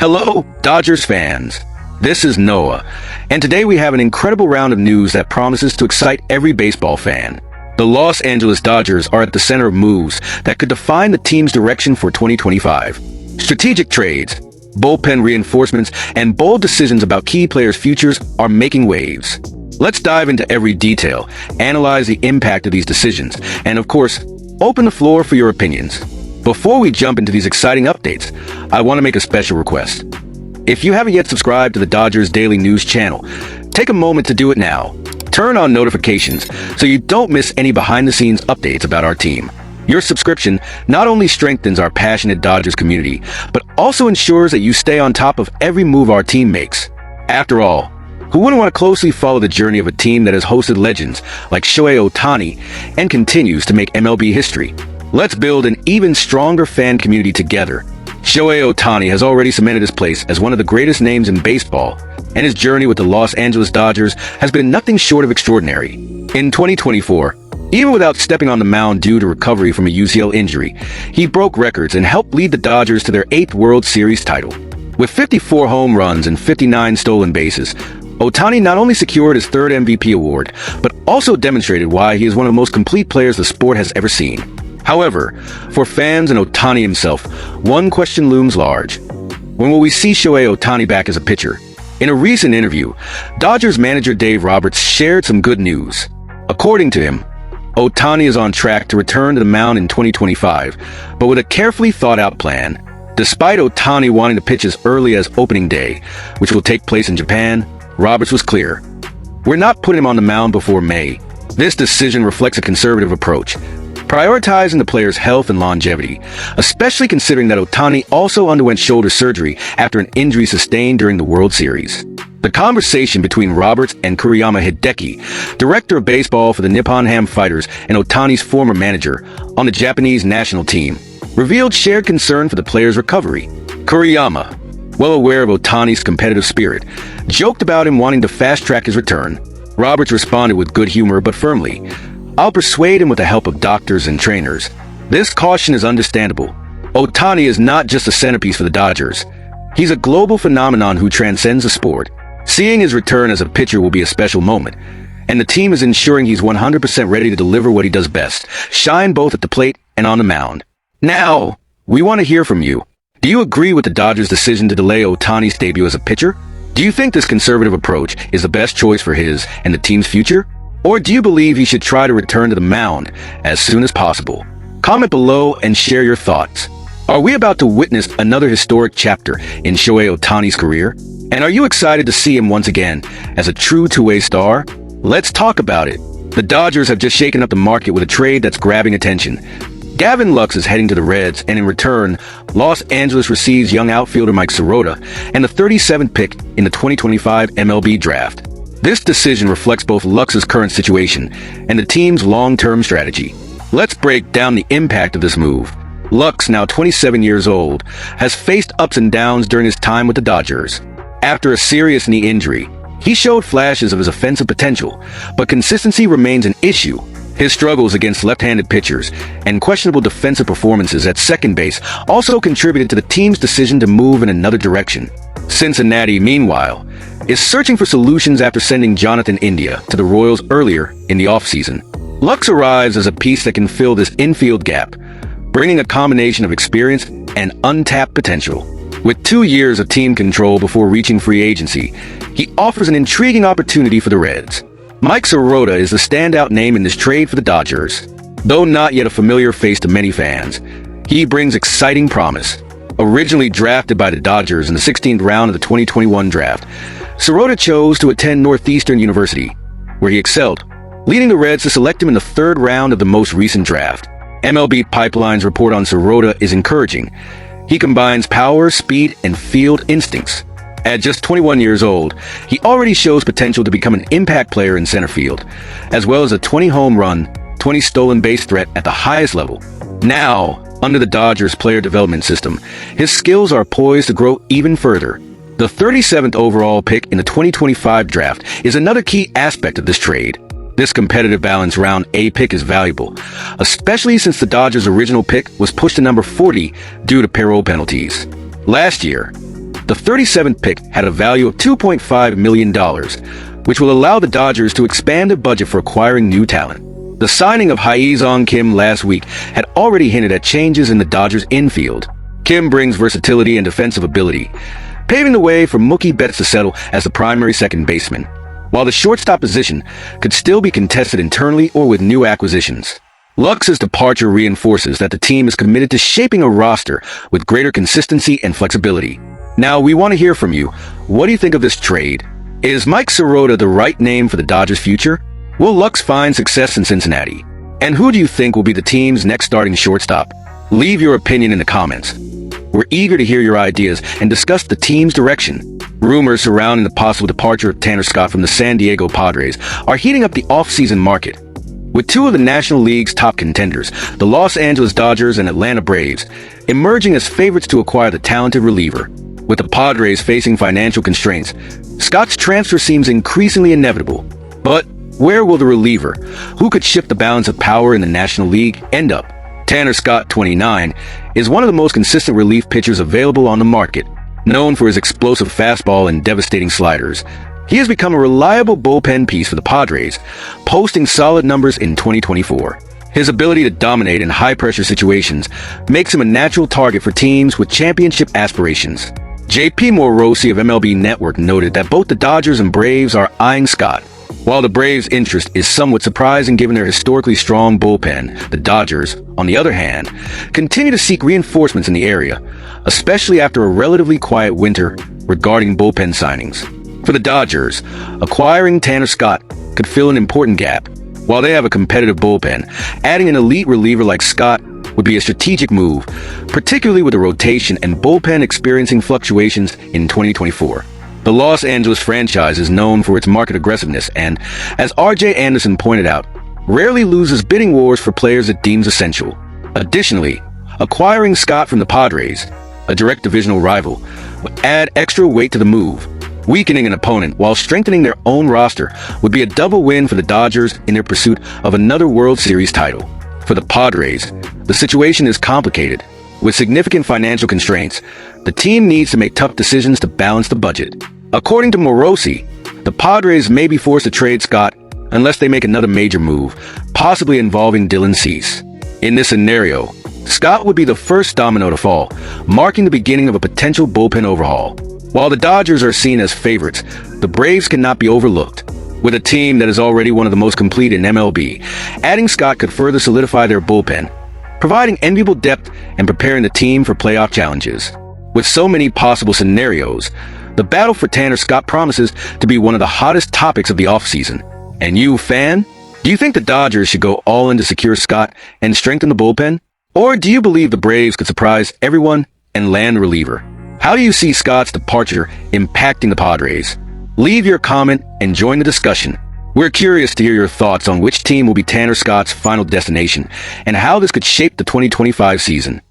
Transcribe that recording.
Hello, Dodgers fans. This is Noah, and today we have an incredible round of news that promises to excite every baseball fan. The Los Angeles Dodgers are at the center of moves that could define the team's direction for 2025. Strategic trades, bullpen reinforcements, and bold decisions about key players' futures are making waves. Let's dive into every detail, analyze the impact of these decisions, and of course, open the floor for your opinions. Before we jump into these exciting updates, I want to make a special request. If you haven't yet subscribed to the Dodgers Daily News channel, take a moment to do it now. Turn on notifications so you don't miss any behind-the-scenes updates about our team. Your subscription not only strengthens our passionate Dodgers community, but also ensures that you stay on top of every move our team makes. After all, who wouldn't want to closely follow the journey of a team that has hosted legends like Shohei Ohtani and continues to make MLB history? Let's build an even stronger fan community together. Shohei Ohtani has already cemented his place as one of the greatest names in baseball, and his journey with the Los Angeles Dodgers has been nothing short of extraordinary. In 2024, even without stepping on the mound due to recovery from a UCL injury, he broke records and helped lead the Dodgers to their 8th World Series title. With 54 home runs and 59 stolen bases, Ohtani not only secured his 3rd MVP award, but also demonstrated why he is one of the most complete players the sport has ever seen. However, for fans and Ohtani himself, one question looms large. When will we see Shohei Ohtani back as a pitcher? In a recent interview, Dodgers manager Dave Roberts shared some good news. According to him, Ohtani is on track to return to the mound in 2025, but with a carefully thought-out plan. Despite Ohtani wanting to pitch as early as opening day, which will take place in Japan, Roberts was clear. We're not putting him on the mound before May. This decision reflects a conservative approach, prioritizing the player's health and longevity, especially considering that Ohtani also underwent shoulder surgery after an injury sustained during the World Series. The conversation between Roberts and Kuriyama Hideki, director of baseball for the Nippon Ham Fighters and Ohtani's former manager on the Japanese national team, revealed shared concern for the player's recovery. Kuriyama, well aware of Ohtani's competitive spirit, joked about him wanting to fast-track his return. Roberts responded with good humor but firmly, "I'll persuade him with the help of doctors and trainers." This caution is understandable. Ohtani is not just a centerpiece for the Dodgers. He's a global phenomenon who transcends the sport. Seeing his return as a pitcher will be a special moment, and the team is ensuring he's 100% ready to deliver what he does best, shine both at the plate and on the mound. Now, we want to hear from you. Do you agree with the Dodgers' decision to delay Ohtani's debut as a pitcher? Do you think this conservative approach is the best choice for his and the team's future? Or do you believe he should try to return to the mound as soon as possible? Comment below and share your thoughts. Are we about to witness another historic chapter in Shohei Ohtani's career? And are you excited to see him once again as a true two-way star? Let's talk about it. The Dodgers have just shaken up the market with a trade that's grabbing attention. Gavin Lux is heading to the Reds, and in return, Los Angeles receives young outfielder Mike Sirota and the 37th pick in the 2025 MLB draft. This decision reflects both Lux's current situation and the team's long-term strategy. Let's break down the impact of this move. Lux, now 27 years old, has faced ups and downs during his time with the Dodgers. After a serious knee injury, he showed flashes of his offensive potential, but consistency remains an issue. His struggles against left-handed pitchers and questionable defensive performances at second base also contributed to the team's decision to move in another direction. Cincinnati, meanwhile, is searching for solutions after sending Jonathan India to the Royals earlier in the offseason. Lux arrives as a piece that can fill this infield gap, bringing a combination of experience and untapped potential. With 2 years of team control before reaching free agency, he offers an intriguing opportunity for the Reds. Mike Sirota is the standout name in this trade for the Dodgers. Though not yet a familiar face to many fans, he brings exciting promise. Originally drafted by the Dodgers in the 16th round of the 2021 draft, Sirota chose to attend Northeastern University, where he excelled, leading the Reds to select him in the 3rd round of the most recent draft. MLB Pipeline's report on Sirota is encouraging. He combines power, speed, and field instincts. At just 21 years old, he already shows potential to become an impact player in center field, as well as a 20 home run, 20 stolen base threat at the highest level. Now, under the Dodgers player development system, his skills are poised to grow even further. The 37th overall pick in the 2025 draft is another key aspect of this trade. This competitive balance round A pick is valuable, especially since the Dodgers' original pick was pushed to number 40 due to payroll penalties. Last year, The 37th pick had a value of $2.5 million, which will allow the Dodgers to expand their budget for acquiring new talent. The signing of Hae-Sung Kim last week had already hinted at changes in the Dodgers' infield. Kim brings versatility and defensive ability, paving the way for Mookie Betts to settle as the primary second baseman, while the shortstop position could still be contested internally or with new acquisitions. Lux's departure reinforces that the team is committed to shaping a roster with greater consistency and flexibility. Now, we want to hear from you. What do you think of this trade? Is Mike Sirota the right name for the Dodgers' future? Will Lux find success in Cincinnati? And who do you think will be the team's next starting shortstop? Leave your opinion in the comments. We're eager to hear your ideas and discuss the team's direction. Rumors surrounding the possible departure of Tanner Scott from the San Diego Padres are heating up the off-season market. With two of the National League's top contenders, the Los Angeles Dodgers and Atlanta Braves, emerging as favorites to acquire the talented reliever. With the Padres facing financial constraints, Scott's transfer seems increasingly inevitable. But where will the reliever, who could shift the balance of power in the National League, end up? Tanner Scott, 29, is one of the most consistent relief pitchers available on the market. Known for his explosive fastball and devastating sliders, he has become a reliable bullpen piece for the Padres, posting solid numbers in 2024. His ability to dominate in high-pressure situations makes him a natural target for teams with championship aspirations. J.P. Morosi of MLB Network noted that both the Dodgers and Braves are eyeing Scott. While the Braves' interest is somewhat surprising given their historically strong bullpen, the Dodgers, on the other hand, continue to seek reinforcements in the area, especially after a relatively quiet winter regarding bullpen signings. For the Dodgers, acquiring Tanner Scott could fill an important gap. While they have a competitive bullpen, adding an elite reliever like Scott would be a strategic move, particularly with the rotation and bullpen experiencing fluctuations in 2024. The Los Angeles franchise is known for its market aggressiveness and, as R.J. Anderson pointed out, rarely loses bidding wars for players it deems essential. Additionally, acquiring Scott from the Padres, a direct divisional rival, would add extra weight to the move. Weakening an opponent while strengthening their own roster would be a double win for the Dodgers in their pursuit of another World Series title. For the Padres, the situation is complicated. With significant financial constraints, the team needs to make tough decisions to balance the budget. According to Morosi, the Padres may be forced to trade Scott unless they make another major move, possibly involving Dylan Cease. In this scenario, Scott would be the first domino to fall, marking the beginning of a potential bullpen overhaul. While the Dodgers are seen as favorites, the Braves cannot be overlooked. With a team that is already one of the most complete in MLB, adding Scott could further solidify their bullpen, providing enviable depth and preparing the team for playoff challenges. With so many possible scenarios, the battle for Tanner Scott promises to be one of the hottest topics of the offseason. And you, fan? Do you think the Dodgers should go all in to secure Scott and strengthen the bullpen? Or do you believe the Braves could surprise everyone and land a reliever? How do you see Scott's departure impacting the Padres? Leave your comment and join the discussion. We're curious to hear your thoughts on which team will be Tanner Scott's final destination and how this could shape the 2025 season.